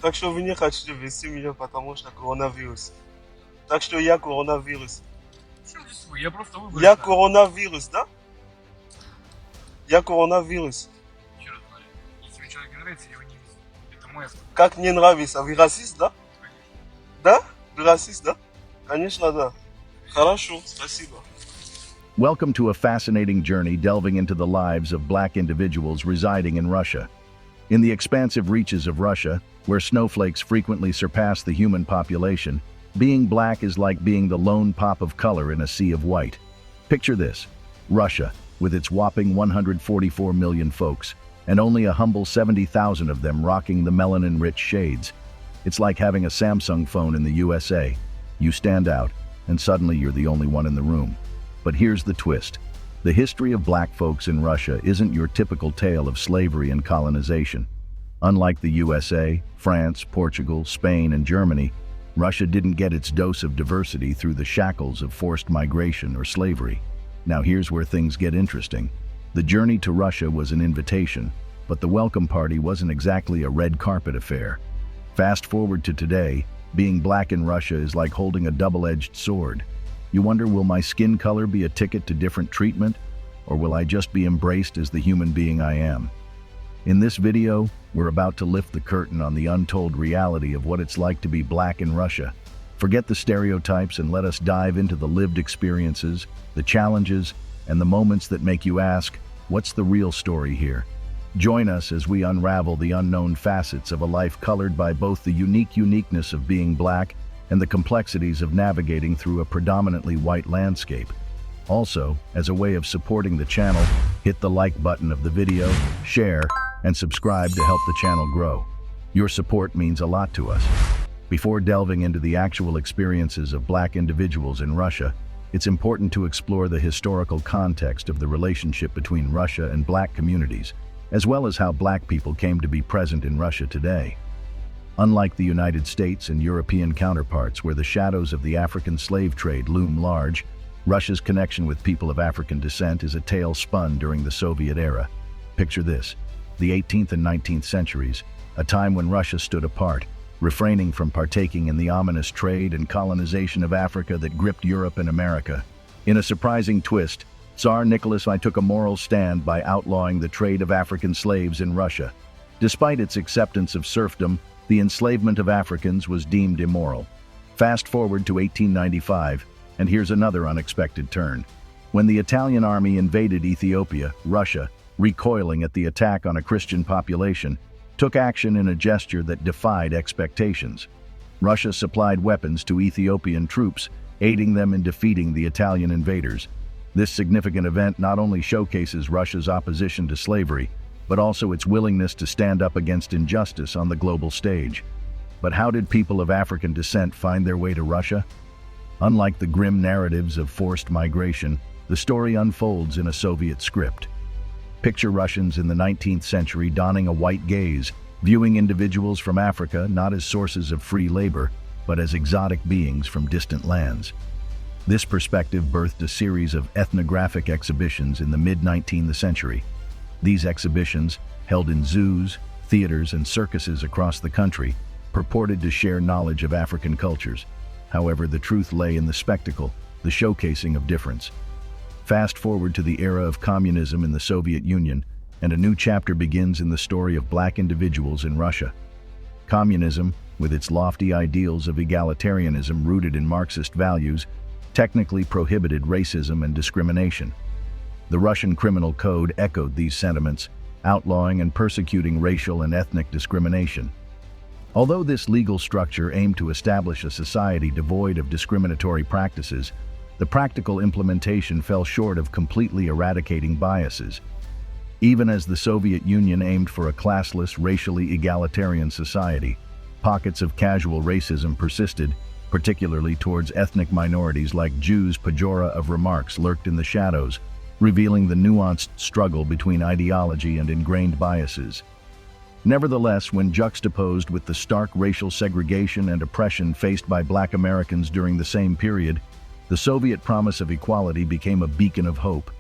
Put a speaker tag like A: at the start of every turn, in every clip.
A: Так что вы не хотите вести меня, потому что коронавирус. Так что я коронавирус.
B: Причем здесь вы? Я просто выборы
A: Я
B: ставлю.
A: коронавирус, да? Я коронавирус.
B: Черт знает. Если мне человек не нравится, я его не вижу. Это мой автор.
A: Как не нравится? Вы расист, да?
B: Конечно.
A: Да? Вы расист, да? Конечно, да. Хорошо, спасибо.
C: Welcome to a fascinating journey delving into the lives of black individuals residing in Russia. In the expansive reaches of Russia, where snowflakes frequently surpass the human population, being black is like being the lone pop of color in a sea of white. Picture this: Russia, with its whopping 144 million folks, and only a humble 70,000 of them rocking the melanin-rich shades. It's like having a Samsung phone in the USA. You stand out, and suddenly you're the only one in the room. But here's the twist. The history of black folks in Russia isn't your typical tale of slavery and colonization. Unlike the USA, France, Portugal, Spain, and Germany, Russia didn't get its dose of diversity through the shackles of forced migration or slavery. Now here's where things get interesting. The journey to Russia was an invitation, but the welcome party wasn't exactly a red carpet affair. Fast forward to today, being black in Russia is like holding a double-edged sword. You wonder, will my skin color be a ticket to different treatment, or will I just be embraced as the human being I am? In this video, we're about to lift the curtain on the untold reality of what it's like to be black in Russia. Forget the stereotypes and let us dive into the lived experiences, the challenges, and the moments that make you ask, what's the real story here? Join us as we unravel the unknown facets of a life colored by both the uniqueness of being black and the complexities of navigating through a predominantly white landscape. Also, as a way of supporting the channel, hit the like button of the video, share, and subscribe to help the channel grow. Your support means a lot to us. Before delving into the actual experiences of black individuals in Russia, it's important to explore the historical context of the relationship between Russia and black communities, as well as how black people came to be present in Russia today. Unlike the United States and European counterparts where the shadows of the African slave trade loom large, Russia's connection with people of African descent is a tale spun during the Soviet era. Picture this: the 18th and 19th centuries, a time when Russia stood apart, refraining from partaking in the ominous trade and colonization of Africa that gripped Europe and America. In a surprising twist, Tsar Nicholas I took a moral stand by outlawing the trade of African slaves in Russia. Despite its acceptance of serfdom, the enslavement of Africans was deemed immoral. Fast forward to 1895, and here's another unexpected turn. When the Italian army invaded Ethiopia, Russia, recoiling at the attack on a Christian population, took action in a gesture that defied expectations. Russia supplied weapons to Ethiopian troops, aiding them in defeating the Italian invaders. This significant event not only showcases Russia's opposition to slavery, but also its willingness to stand up against injustice on the global stage. But how did people of African descent find their way to Russia? Unlike the grim narratives of forced migration, the story unfolds in a Soviet script. Picture Russians in the 19th century donning a white gaze, viewing individuals from Africa not as sources of free labor, but as exotic beings from distant lands. This perspective birthed a series of ethnographic exhibitions in the mid-19th century. These exhibitions, held in zoos, theaters, and circuses across the country, purported to share knowledge of African cultures. However, the truth lay in the spectacle, the showcasing of difference. Fast forward to the era of communism in the Soviet Union, and a new chapter begins in the story of black individuals in Russia. Communism, with its lofty ideals of egalitarianism rooted in Marxist values, technically prohibited racism and discrimination. The Russian criminal code echoed these sentiments, outlawing and persecuting racial and ethnic discrimination. Although this legal structure aimed to establish a society devoid of discriminatory practices, the practical implementation fell short of completely eradicating biases. Even as the Soviet Union aimed for a classless, racially egalitarian society, pockets of casual racism persisted, particularly towards ethnic minorities like Jews. Pejora of remarks lurked in the shadows, revealing the nuanced struggle between ideology and ingrained biases. Nevertheless, when juxtaposed with the stark racial segregation and oppression faced by black Americans during the same period, the Soviet promise of equality became a beacon of hope.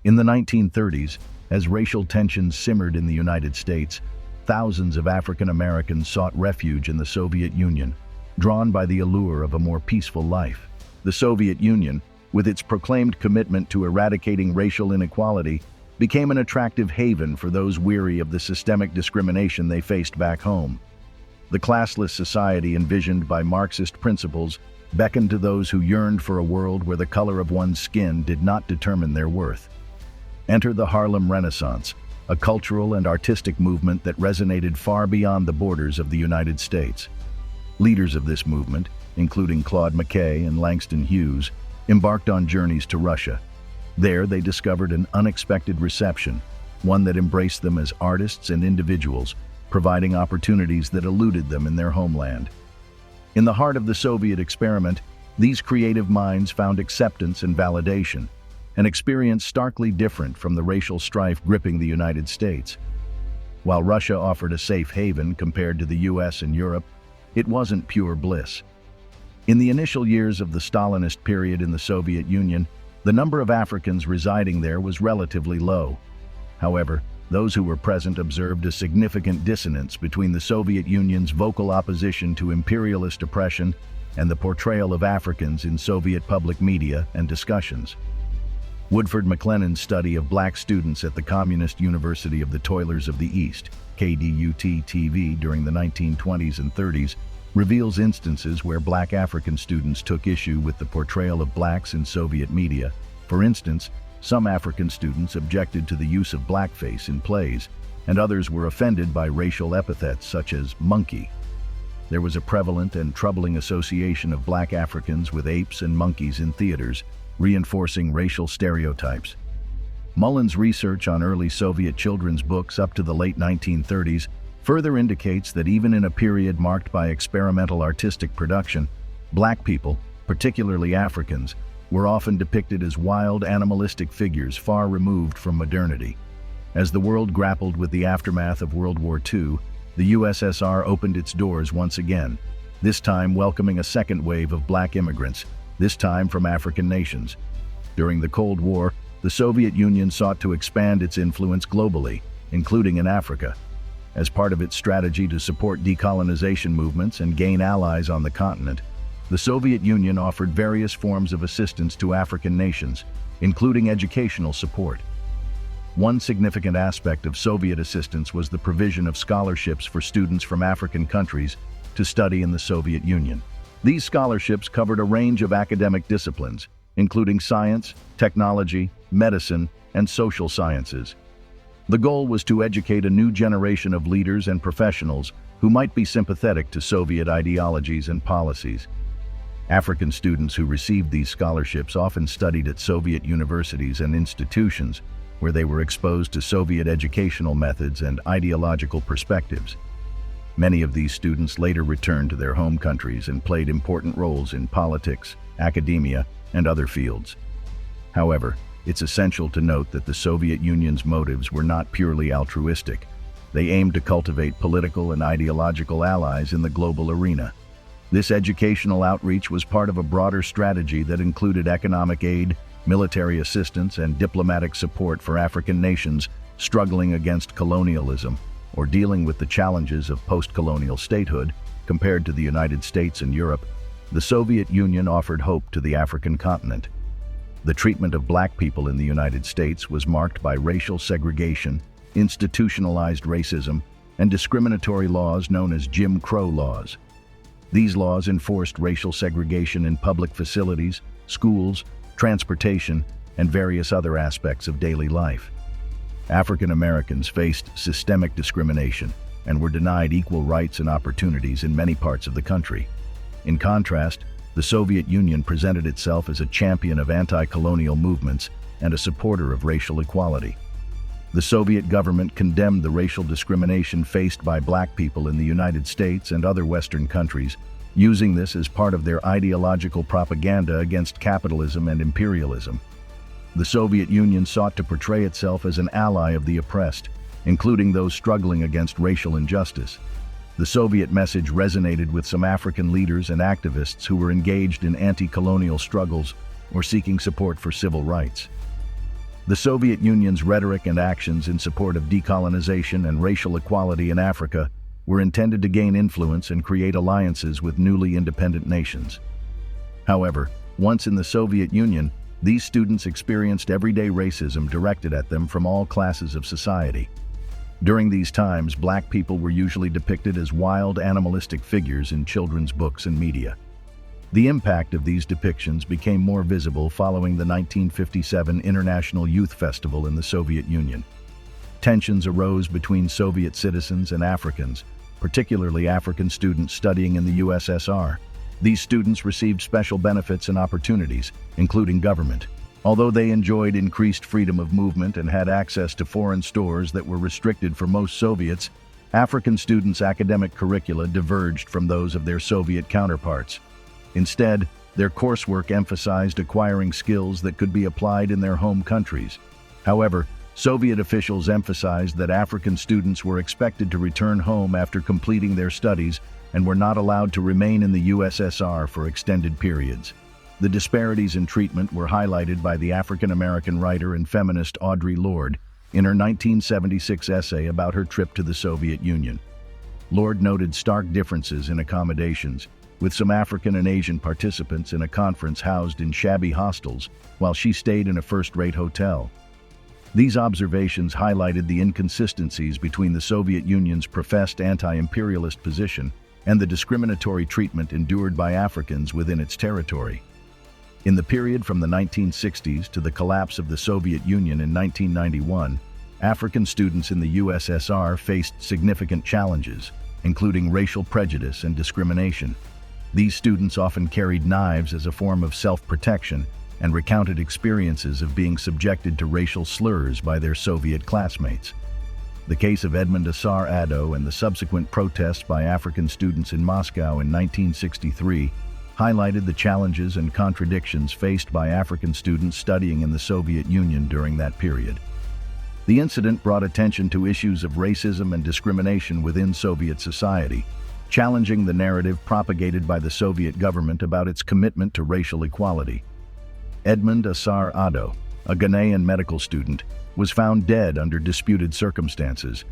C: In the 1930s, as racial tensions simmered in the United States, thousands of African Americans sought refuge in the Soviet Union, drawn by the allure of a more peaceful life. The Soviet Union, with its proclaimed commitment to eradicating racial inequality, became an attractive haven for those weary of the systemic discrimination they faced back home. The classless society envisioned by Marxist principles beckoned to those who yearned for a world where the color of one's skin did not determine their worth. Enter the Harlem Renaissance, a cultural and artistic movement that resonated far beyond the borders of the United States. Leaders of this movement, including Claude McKay and Langston Hughes, embarked on journeys to Russia. There, they discovered an unexpected reception, one that embraced them as artists and individuals, providing opportunities that eluded them in their homeland. In the heart of the Soviet experiment, these creative minds found acceptance and validation, an experience starkly different from the racial strife gripping the United States. While Russia offered a safe haven compared to the US and Europe, it wasn't pure bliss. In the initial years of the Stalinist period in the Soviet Union, the number of Africans residing there was relatively low. However, those who were present observed a significant dissonance between the Soviet Union's vocal opposition to imperialist oppression and the portrayal of Africans in Soviet public media and discussions. Woodford McLennan's study of black students at the Communist University of the Toilers of the East, KDUT-TV, during the 1920s and 30s reveals instances where black African students took issue with the portrayal of blacks in Soviet media. For instance, some African students objected to the use of blackface in plays, and others were offended by racial epithets such as monkey. There was a prevalent and troubling association of black Africans with apes and monkeys in theaters, reinforcing racial stereotypes. Mullen's research on early Soviet children's books up to the late 1930s further indicates that even in a period marked by experimental artistic production, black people, particularly Africans, were often depicted as wild, animalistic figures far removed from modernity. As the world grappled with the aftermath of World War II, the USSR opened its doors once again, this time welcoming a second wave of black immigrants, this time from African nations. During the Cold War, the Soviet Union sought to expand its influence globally, including in Africa. As part of its strategy to support decolonization movements and gain allies on the continent, the Soviet Union offered various forms of assistance to African nations, including educational support. One significant aspect of Soviet assistance was the provision of scholarships for students from African countries to study in the Soviet Union. These scholarships covered a range of academic disciplines, including science, technology, medicine, and social sciences. The goal was to educate a new generation of leaders and professionals who might be sympathetic to Soviet ideologies and policies. African students who received these scholarships often studied at Soviet universities and institutions, where they were exposed to Soviet educational methods and ideological perspectives. Many of these students later returned to their home countries and played important roles in politics, academia, and other fields. However, it's essential to note that the Soviet Union's motives were not purely altruistic. They aimed to cultivate political and ideological allies in the global arena. This educational outreach was part of a broader strategy that included economic aid, military assistance, and diplomatic support for African nations struggling against colonialism or dealing with the challenges of post-colonial statehood. Compared to the United States and Europe, the Soviet Union offered hope to the African continent. The treatment of black people in the United States was marked by racial segregation, institutionalized racism, and discriminatory laws known as Jim Crow laws. These laws enforced racial segregation in public facilities, schools, transportation, and various other aspects of daily life. African Americans faced systemic discrimination and were denied equal rights and opportunities in many parts of the country. In contrast, the Soviet Union presented itself as a champion of anti-colonial movements and a supporter of racial equality. The Soviet government condemned the racial discrimination faced by black people in the United States and other Western countries, using this as part of their ideological propaganda against capitalism and imperialism. The Soviet Union sought to portray itself as an ally of the oppressed, including those struggling against racial injustice. The Soviet message resonated with some African leaders and activists who were engaged in anti-colonial struggles or seeking support for civil rights. The Soviet Union's rhetoric and actions in support of decolonization and racial equality in Africa were intended to gain influence and create alliances with newly independent nations. However, once in the Soviet Union, these students experienced everyday racism directed at them from all classes of society. During these times, black people were usually depicted as wild, animalistic figures in children's books and media. The impact of these depictions became more visible following the 1957 International Youth Festival in the Soviet Union. Tensions arose between Soviet citizens and Africans, particularly African students studying in the USSR. These students received special benefits and opportunities, including government. Although they enjoyed increased freedom of movement and had access to foreign stores that were restricted for most Soviets, African students' academic curricula diverged from those of their Soviet counterparts. Instead, their coursework emphasized acquiring skills that could be applied in their home countries. However, Soviet officials emphasized that African students were expected to return home after completing their studies and were not allowed to remain in the USSR for extended periods. The disparities in treatment were highlighted by the African-American writer and feminist Audre Lorde in her 1976 essay about her trip to the Soviet Union. Lorde noted stark differences in accommodations, with some African and Asian participants in a conference housed in shabby hostels, while she stayed in a first-rate hotel. These observations highlighted the inconsistencies between the Soviet Union's professed anti-imperialist position and the discriminatory treatment endured by Africans within its territory. In the period from the 1960s to the collapse of the Soviet Union in 1991, African students in the USSR faced significant challenges, including racial prejudice and discrimination. These students often carried knives as a form of self-protection and recounted experiences of being subjected to racial slurs by their Soviet classmates. The case of Edmund Asar Addo and the subsequent protests by African students in Moscow in 1963 highlighted the challenges and contradictions faced by African students studying in the Soviet Union during that period. The incident brought attention to issues of racism and discrimination within Soviet society, challenging the narrative propagated by the Soviet government about its commitment to racial equality. Edmund Asar Addo, a Ghanaian medical student, was found dead under disputed circumstances.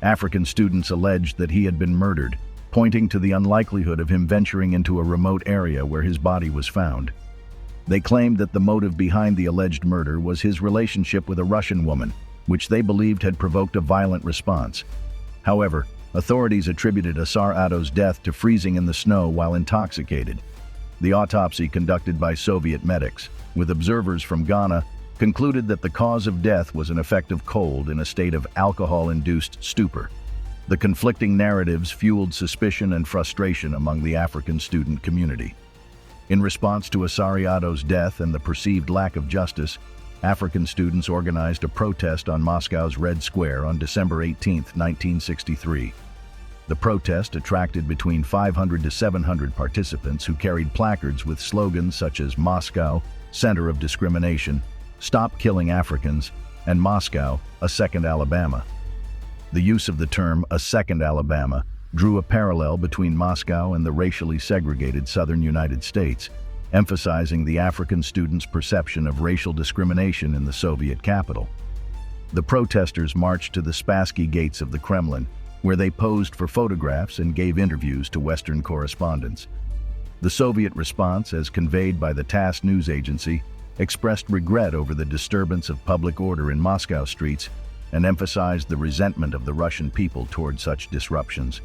C: African students alleged that he had been murdered, pointing to the unlikelihood of him venturing into a remote area where his body was found. They claimed that the motive behind the alleged murder was his relationship with a Russian woman, which they believed had provoked a violent response. However, authorities attributed Asar Addo's death to freezing in the snow while intoxicated. The autopsy conducted by Soviet medics, with observers from Ghana, concluded that the cause of death was an effect of cold in a state of alcohol-induced stupor. The conflicting narratives fueled suspicion and frustration among the African student community. In response to Asar Addo's death and the perceived lack of justice, African students organized a protest on Moscow's Red Square on December 18, 1963. The protest attracted between 500 to 700 participants who carried placards with slogans such as "Moscow, Center of Discrimination," "Stop Killing Africans," and "Moscow, a Second Alabama." The use of the term "a second Alabama" drew a parallel between Moscow and the racially segregated southern United States, emphasizing the African students' perception of racial discrimination in the Soviet capital. The protesters marched to the Spassky gates of the Kremlin, where they posed for photographs and gave interviews to Western correspondents. The Soviet response, as conveyed by the TASS news agency, expressed regret over the disturbance of public order in Moscow streets and emphasized the resentment of the Russian people toward such disruptions.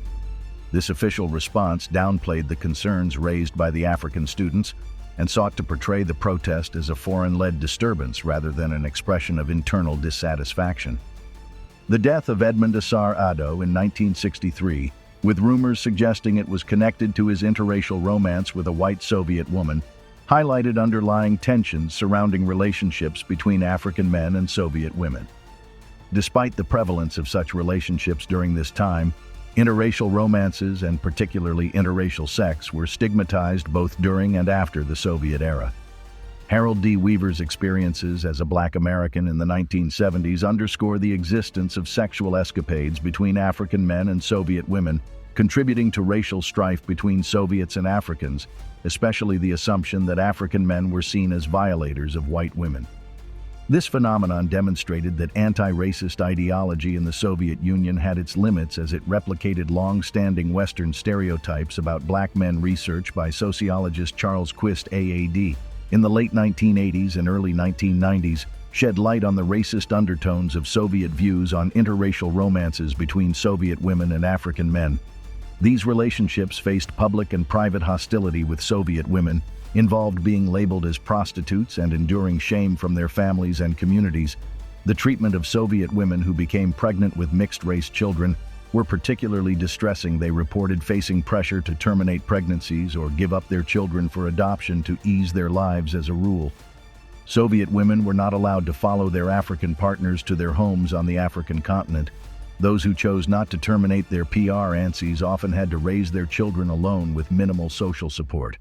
C: This official response downplayed the concerns raised by the African students and sought to portray the protest as a foreign-led disturbance rather than an expression of internal dissatisfaction. The death of Edmund Asar Addo in 1963, with rumors suggesting it was connected to his interracial romance with a white Soviet woman, highlighted underlying tensions surrounding relationships between African men and Soviet women. Despite the prevalence of such relationships during this time, interracial romances and particularly interracial sex were stigmatized both during and after the Soviet era. Harold D. Weaver's experiences as a Black American in the 1970s underscore the existence of sexual escapades between African men and Soviet women, contributing to racial strife between Soviets and Africans, especially the assumption that African men were seen as violators of white women. This phenomenon demonstrated that anti-racist ideology in the Soviet Union had its limits as it replicated long-standing Western stereotypes about black men. Research by sociologist Charles Quist AAD in the late 1980s and early 1990s shed light on the racist undertones of Soviet views on interracial romances between Soviet women and African men. These relationships faced public and private hostility, with Soviet women involved being labeled as prostitutes and enduring shame from their families and communities. The treatment of Soviet women who became pregnant with mixed-race children were particularly distressing. They reported facing pressure to terminate pregnancies or give up their children for adoption to ease their lives. As a rule, Soviet women were not allowed to follow their African partners to their homes on the African continent. Those who chose not to terminate their PRNCs often had to raise their children alone with minimal social support.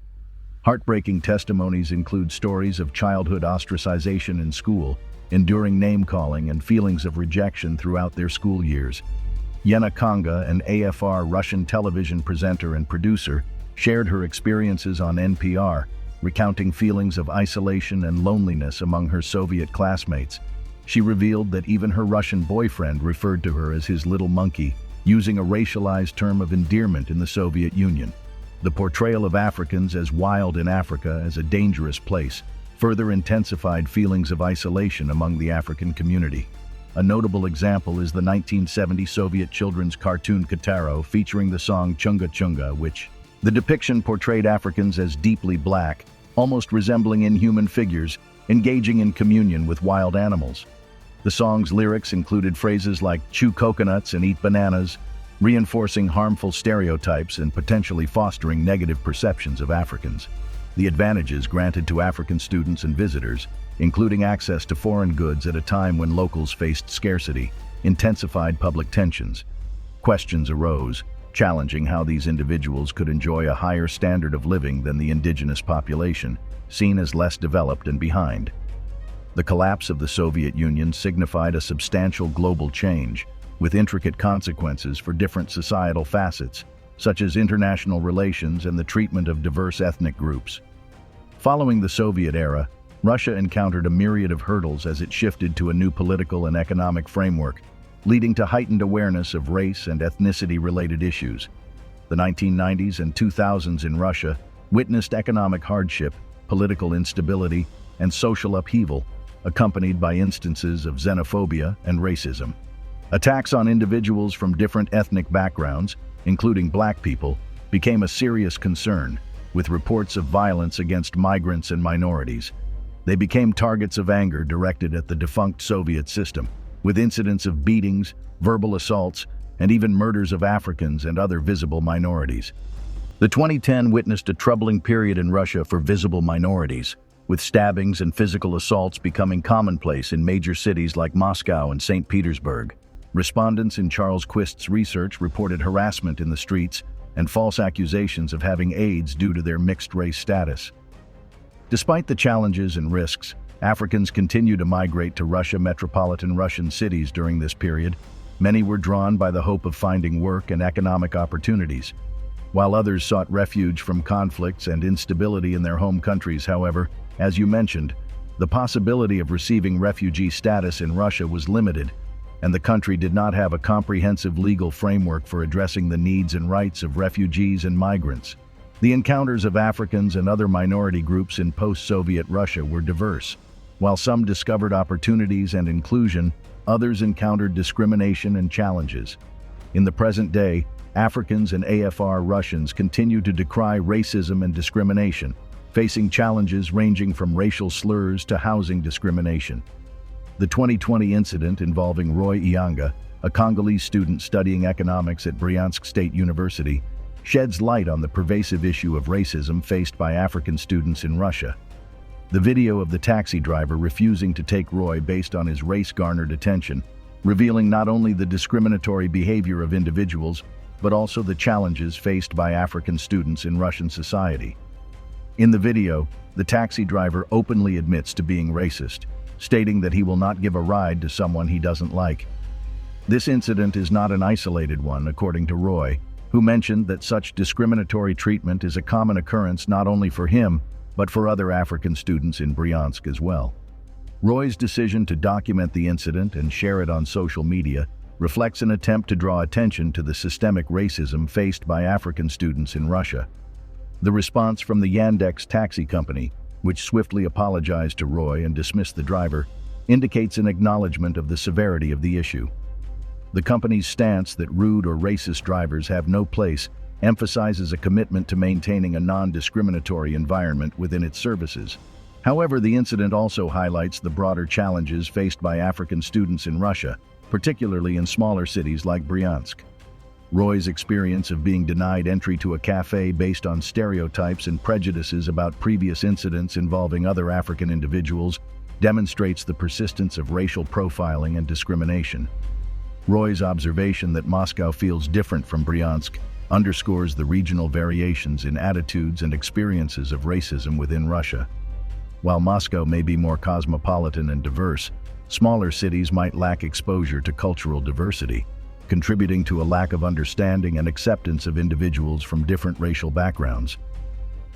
C: Heartbreaking testimonies include stories of childhood ostracization in school, enduring name-calling, and feelings of rejection throughout their school years. Yena Konga, an AFR Russian television presenter and producer, shared her experiences on NPR, recounting feelings of isolation and loneliness among her Soviet classmates. She revealed that even her Russian boyfriend referred to her as his little monkey, using a racialized term of endearment in the Soviet Union. The portrayal of Africans as wild in Africa as a dangerous place further intensified feelings of isolation among the African community. A notable example is the 1970 Soviet children's cartoon Kotaro featuring the song Chunga Chunga, which the depiction portrayed Africans as deeply black, almost resembling inhuman figures, engaging in communion with wild animals. The song's lyrics included phrases like chew coconuts and eat bananas, reinforcing harmful stereotypes and potentially fostering negative perceptions of Africans. The advantages granted to African students and visitors, including access to foreign goods at a time when locals faced scarcity, intensified public tensions. Questions arose, challenging how these individuals could enjoy a higher standard of living than the indigenous population, seen as less developed and behind. The collapse of the Soviet Union signified a substantial global change, with intricate consequences for different societal facets, such as international relations and the treatment of diverse ethnic groups. Following the Soviet era, Russia encountered a myriad of hurdles as it shifted to a new political and economic framework, leading to heightened awareness of race and ethnicity-related issues. The 1990s and 2000s in Russia witnessed economic hardship, political instability, and social upheaval, accompanied by instances of xenophobia and racism. Attacks on individuals from different ethnic backgrounds, including black people, became a serious concern, with reports of violence against migrants and minorities. They became targets of anger directed at the defunct Soviet system, with incidents of beatings, verbal assaults, and even murders of Africans and other visible minorities. The 2010 witnessed a troubling period in Russia for visible minorities, with stabbings and physical assaults becoming commonplace in major cities like Moscow and St. Petersburg. Respondents in Charles Quist's research reported harassment in the streets and false accusations of having AIDS due to their mixed-race status. Despite the challenges and risks, Africans continue to migrate to metropolitan Russian cities during this period. Many were drawn by the hope of finding work and economic opportunities, while others sought refuge from conflicts and instability in their home countries. However, as you mentioned, the possibility of receiving refugee status in Russia was limited, and the country did not have a comprehensive legal framework for addressing the needs and rights of refugees and migrants. The encounters of Africans and other minority groups in post-Soviet Russia were diverse. While some discovered opportunities and inclusion, others encountered discrimination and challenges. In the present day, Africans and AFR Russians continue to decry racism and discrimination, facing challenges ranging from racial slurs to housing discrimination. The 2020 incident involving Roy Ianga, a Congolese student studying economics at Bryansk State University, sheds light on the pervasive issue of racism faced by African students in Russia. The video of the taxi driver refusing to take Roy based on his race garnered attention, revealing not only the discriminatory behavior of individuals, but also the challenges faced by African students in Russian society. In the video, the taxi driver openly admits to being racist, stating that he will not give a ride to someone he doesn't like. This incident is not an isolated one, according to Roy, who mentioned that such discriminatory treatment is a common occurrence not only for him, but for other African students in Bryansk as well. Roy's decision to document the incident and share it on social media reflects an attempt to draw attention to the systemic racism faced by African students in Russia. The response from the Yandex taxi company, which swiftly apologized to Roy and dismissed the driver, indicates an acknowledgement of the severity of the issue. The company's stance that rude or racist drivers have no place emphasizes a commitment to maintaining a non-discriminatory environment within its services. However, the incident also highlights the broader challenges faced by African students in Russia, particularly in smaller cities like Bryansk. Roy's experience of being denied entry to a cafe based on stereotypes and prejudices about previous incidents involving other African individuals demonstrates the persistence of racial profiling and discrimination. Roy's observation that Moscow feels different from Bryansk underscores the regional variations in attitudes and experiences of racism within Russia. While Moscow may be more cosmopolitan and diverse, smaller cities might lack exposure to cultural diversity, contributing to a lack of understanding and acceptance of individuals from different racial backgrounds.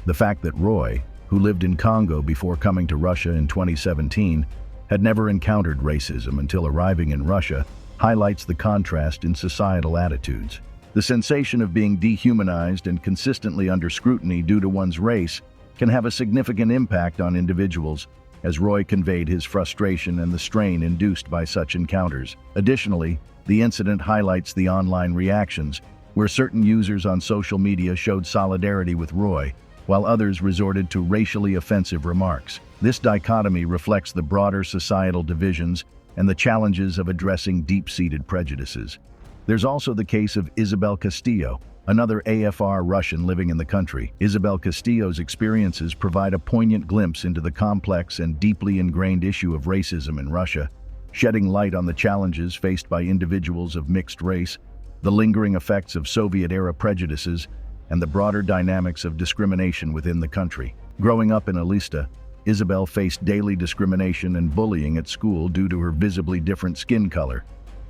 C: The fact that Roy, who lived in Congo before coming to Russia in 2017, had never encountered racism until arriving in Russia, highlights the contrast in societal attitudes. The sensation of being dehumanized and consistently under scrutiny due to one's race can have a significant impact on individuals, as Roy conveyed his frustration and the strain induced by such encounters. Additionally, the incident highlights the online reactions, where certain users on social media showed solidarity with Roy, while others resorted to racially offensive remarks. This dichotomy reflects the broader societal divisions and the challenges of addressing deep-seated prejudices. There's also the case of Isabel Castillo, another AFR Russian living in the country. Isabel Castillo's experiences provide a poignant glimpse into the complex and deeply ingrained issue of racism in Russia, shedding light on the challenges faced by individuals of mixed race, the lingering effects of Soviet-era prejudices, and the broader dynamics of discrimination within the country. Growing up in Elista, Isabel faced daily discrimination and bullying at school due to her visibly different skin color.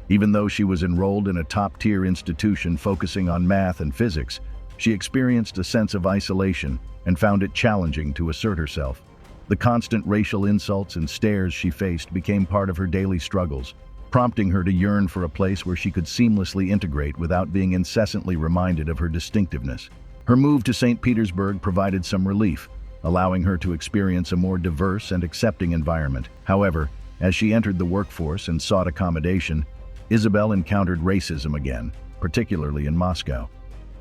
C: Even though she was enrolled in a top-tier institution focusing on math and physics, she experienced a sense of isolation and found it challenging to assert herself. The constant racial insults and stares she faced became part of her daily struggles, prompting her to yearn for a place where she could seamlessly integrate without being incessantly reminded of her distinctiveness. Her move to St. Petersburg provided some relief, allowing her to experience a more diverse and accepting environment. However, as she entered the workforce and sought accommodation, Isabel encountered racism again, particularly in Moscow.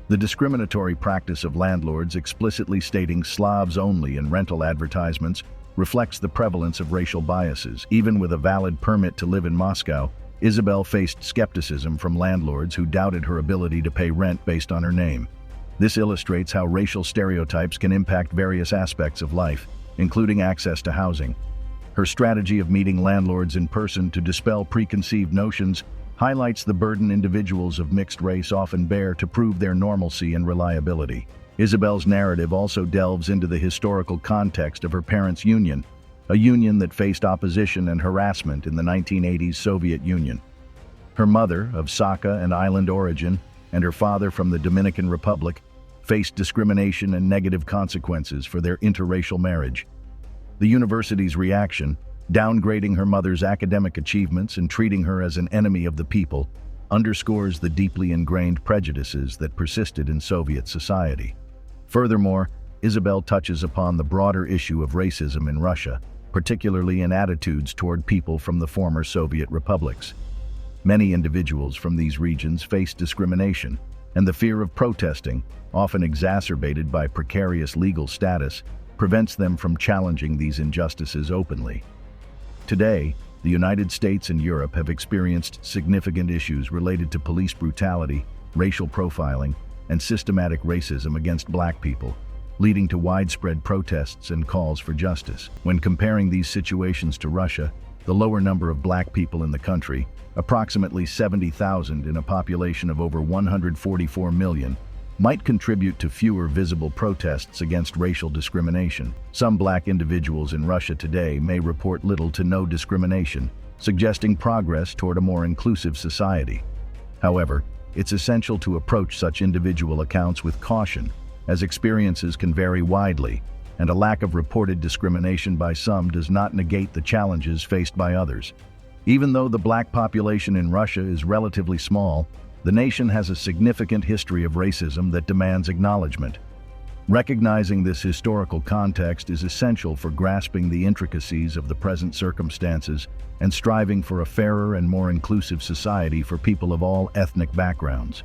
C: The discriminatory practice of landlords explicitly stating Slavs only in rental advertisements reflects the prevalence of racial biases. Even with a valid permit to live in Moscow, Isabel faced skepticism from landlords who doubted her ability to pay rent based on her name. This illustrates how racial stereotypes can impact various aspects of life, including access to housing. Her strategy of meeting landlords in person to dispel preconceived notions highlights the burden individuals of mixed race often bear to prove their normalcy and reliability. Isabel's narrative also delves into the historical context of her parents' union, a union that faced opposition and harassment in the 1980s Soviet Union. Her mother, of Sakha and island origin, and her father from the Dominican Republic, faced discrimination and negative consequences for their interracial marriage. The university's reaction, downgrading her mother's academic achievements and treating her as an enemy of the people, underscores the deeply ingrained prejudices that persisted in Soviet society. Furthermore, Isabel touches upon the broader issue of racism in Russia, particularly in attitudes toward people from the former Soviet republics. Many individuals from these regions face discrimination, and the fear of protesting, often exacerbated by precarious legal status, prevents them from challenging these injustices openly. Today, the United States and Europe have experienced significant issues related to police brutality, racial profiling, and systematic racism against Black people, leading to widespread protests and calls for justice. When comparing these situations to Russia, the lower number of Black people in the country, approximately 70,000 in a population of over 144 million, might contribute to fewer visible protests against racial discrimination. Some Black individuals in Russia today may report little to no discrimination, suggesting progress toward a more inclusive society. However, it's essential to approach such individual accounts with caution, as experiences can vary widely, and a lack of reported discrimination by some does not negate the challenges faced by others. Even though the black population in Russia is relatively small, the nation has a significant history of racism that demands acknowledgement. Recognizing this historical context is essential for grasping the intricacies of the present circumstances and striving for a fairer and more inclusive society for people of all ethnic backgrounds.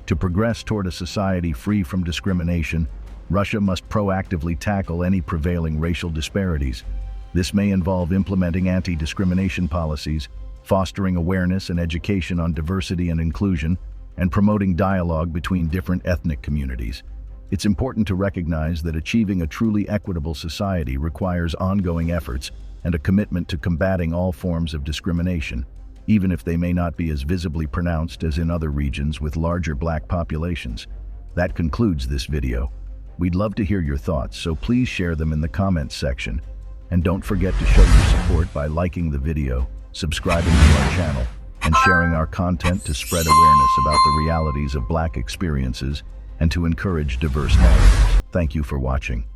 C: To progress toward a society free from discrimination, Russia must proactively tackle any prevailing racial disparities. This may involve implementing anti-discrimination policies, fostering awareness and education on diversity and inclusion, and promoting dialogue between different ethnic communities. It's important to recognize that achieving a truly equitable society requires ongoing efforts and a commitment to combating all forms of discrimination, even if they may not be as visibly pronounced as in other regions with larger black populations. That concludes this video. We'd love to hear your thoughts, so please share them in the comments section. And don't forget to show your support by liking the video, subscribing to our channel, and sharing our content to spread awareness about the realities of black experiences and to encourage diverse narratives. Thank you for watching.